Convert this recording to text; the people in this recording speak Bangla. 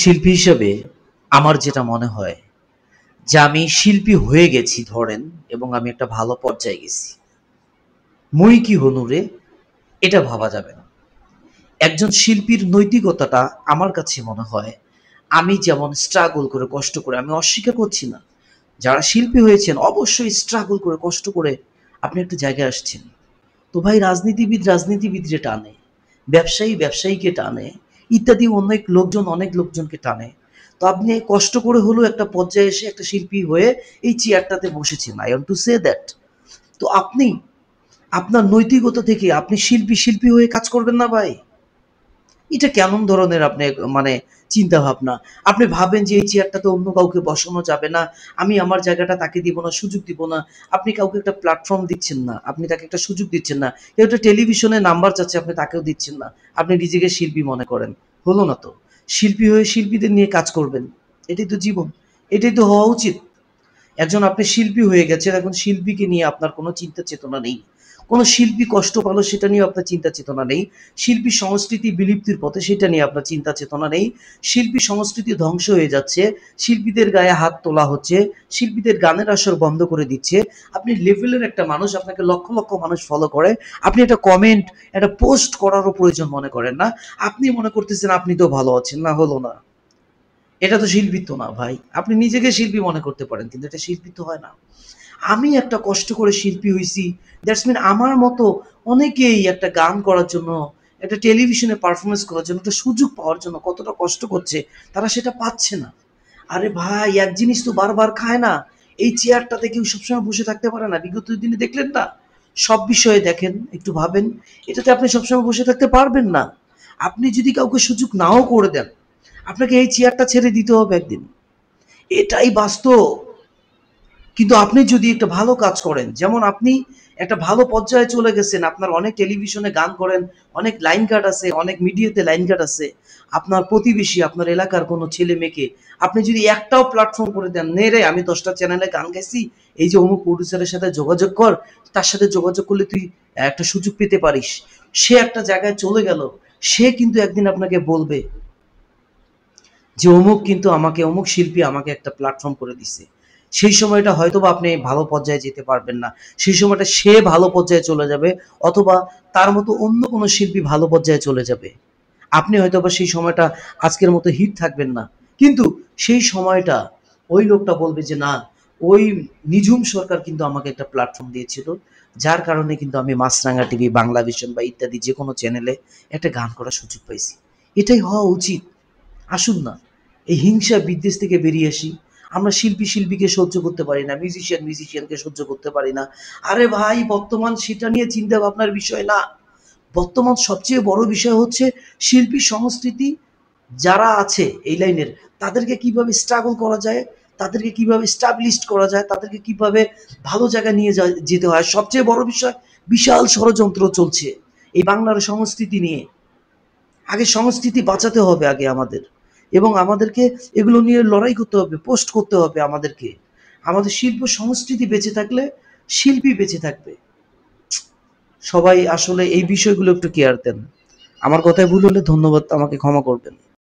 শিল্পী হিসেবে আমার যেটা মনে হয় যে আমি শিল্পী হয়ে গেছি ধরেন, এবং আমি একটা ভালো পর্যায়ে গেছি, মুই কি হনুরে এটা ভাবা যাবে না। একজন শিল্পীর নৈতিকতাটা আমার কাছে মনে হয়, আমি যেমন স্ট্রাগল করে কষ্ট করে, আমি অস্বীকার করছি না, যারা শিল্পী হয়েছেন অবশ্যই স্ট্রাগল করে কষ্ট করে আপনি একটা জায়গায় আসছেন। তো ভাই, রাজনীতিবিদ রাজনীতিবিদরে টানে, ব্যবসায়ী ব্যবসায়ীকে টানে, ইত্যাদি অনেক লোকজনকে টানে। তো আপনি কষ্ট করে হলেও একটা পর্যায়ে এসে একটা শিল্পী হয়ে এই চেয়ারটাতে বসেছেন, I want to say that. তো আপনি আপনার নৈতিকতা থেকে আপনি শিল্পী শিল্পী হয়ে কাজ করবেন না ভাই? এটা কেমন ধরনের আপনি মানে চিন্তা ভাবনা? আপনি ভাবেন যে এই চেয়ারটাতে অন্য কাউকে বসানো যাবে না, আমি আমার জায়গাটা তাকে দিব না, সুযোগ দিব না। আপনি কাউকে একটা প্ল্যাটফর্ম দিচ্ছেন না, আপনি তাকে একটা সুযোগ দিচ্ছেন না। কেউ একটা টেলিভিশনে নাম্বার চাচ্ছে, আপনি তাকেও দিচ্ছেন না। আপনি নিজেকে শিল্পী মনে করেন, হলো না তো। শিল্পী হয়ে শিল্পীদের নিয়ে কাজ করবেন, এটাই তো জীবন, এটাই তো হওয়া উচিত। একজন আপনি শিল্পী হয়ে গেছেন, এখন শিল্পীকে নিয়ে আপনার কোনো চিন্তা চেতনা নেই। কোনো শিল্পী কষ্ট পেল সেটা নিয়ে আপনার চিন্তা চেতনা নেই। শিল্পী সংস্কৃতি বিলুপ্তির পথে সেটা নিয়ে আপনার চিন্তা চেতনা নেই। শিল্পী সংস্কৃতি ধ্বংস হয়ে যাচ্ছে, শিল্পীদের গায়ে হাত তোলা হচ্ছে, শিল্পীদের গানের আসর বন্ধ করে দিচ্ছে। আপনি লেভেলের একটা মানুষ, আপনাকে লক্ষ লক্ষ মানুষ ফলো করে, আপনি একটা কমেন্ট, একটা পোস্ট করারও প্রয়োজন মনে করেন না। আপনি মনে করতেছেন আপনি তো ভালো আছেন, না হলো না। এটা তো শিল্পিত্ব না ভাই। আপনি নিজেকে শিল্পী মনে করতে পারেন, কিন্তু এটা শিল্পিত্ব হয় না। আমি একটা কষ্ট করে শিল্পী হইছি, দ্যাটস মিন আমার মতো অনেকেই একটা গান করার জন্য, একটা টেলিভিশনে পারফরমেন্স করার জন্য, একটা সুযোগ পাওয়ার জন্য কতটা কষ্ট করছে, তারা সেটা পাচ্ছে না। আরে ভাই, এক জিনিস তো বারবার খায় না। এই চেয়ারটাতে কেউ সবসময় বসে থাকতে পারে না। বিগত দিনে দেখলেন না? সব বিষয়ে দেখেন, একটু ভাবেন, এটাতে আপনি সবসময় বসে থাকতে পারবেন না। আপনি যদি কাউকে সুযোগ নাও করে দেন, আপনাকে এই চেয়ারটা ছেড়ে দিতে হবে একদিন। এটাই বাস্তব। কিন্তু আপনি যদি একটা ভালো কাজ করেন, যেমন আপনি একটা ভালো পর্যায়ে চলে গেছেন, আপনার অনেক টেলিভিশনে গান করেন, অনেক লাইন কাট আছে, অনেক মিডিয়াতে লাইন কাট আছে, আপনার প্রতিবেশী, আপনার এলাকার কোনো ছেলে মেয়েকে আপনি যদি একটাও প্ল্যাটফর্ম করে দেন, নে রে আমি 10টা চ্যানেলে গান গাইছি, এই যে অমুক প্রডিউসারের সাথে যোগাযোগ কর, তার সাথে যোগাযোগ করলে তুই একটা সুযোগ পেতে পারিস। সে একটা জায়গায় চলে গেল, সে কিন্তু একদিন আপনাকে বলবে যে অমুক কিন্তু আমাকে, অমুক শিল্পী আমাকে একটা প্ল্যাটফর্ম করে দিছে। সেই সময়টা হয়তোবা আপনি ভালো পর্যায়ে যেতে পারবেন না। সেই সময়টা সে ভালো পর্যায়ে চলে যাবে, অথবা তার মতো অন্য কোনো শিল্পী ভালো পর্যায়ে চলে যাবে। আপনি হয়তোবা সেই সময়টা আজকের মতো হিট থাকবেন না। কিন্তু সেই সময়টা ওই লোকটা বলবে যে না, ওই নিঝুম সরকার কিন্তু আমাকে একটা প্ল্যাটফর্ম দিয়েছিল, যার কারণে কিন্তু আমি মাছরাঙা টিভি, বাংলা ভিশন বা ইত্যাদি যে কোনো চ্যানেলে একটা গান করার সুযোগ পাইছি। এটাই হওয়া উচিত। আসুন না, এই হিংসা বিদ্বেষ থেকে বেরিয়ে আসি। আমরা শিল্পী শিল্পীকে সহ্য করতে পারি না, মিউজিশিয়ান মিউজিশিয়ানকে সহ্য করতে পারি না। আরে ভাই, বর্তমান সেটা নিয়ে চিন্তা ভাবনার বিষয় না। বর্তমান সবচেয়ে বড় বিষয় হচ্ছে শিল্পী সংস্কৃতি যারা আছে এই লাইনের, তাদেরকে কিভাবে স্ট্রাগল করা যায়, তাদেরকে কিভাবে স্টাবলিশড করা যায়, তাদেরকে কিভাবে ভালো জায়গায় নিয়ে যেতে হয়। সবচেয়ে বড় বিষয়, বিশাল ষড়যন্ত্র চলছে এই বাংলার সংস্কৃতি নিয়ে। আগে সংস্কৃতি বাঁচাতে হবে আগে আমাদের, এবং আমাদেরকে এগুলো নিয়ে লড়াই করতে হবে, পোস্ট করতে হবে আমাদেরকে। আমাদের শিল্প সংস্কৃতি বেঁচে থাকলে শিল্পী বেঁচে থাকবে। সবাই আসলে এই বিষয়গুলো একটু কেয়ার দেন। আমার কথায় ভুল হলে ধন্যবাদ, আমাকে ক্ষমা করবেন।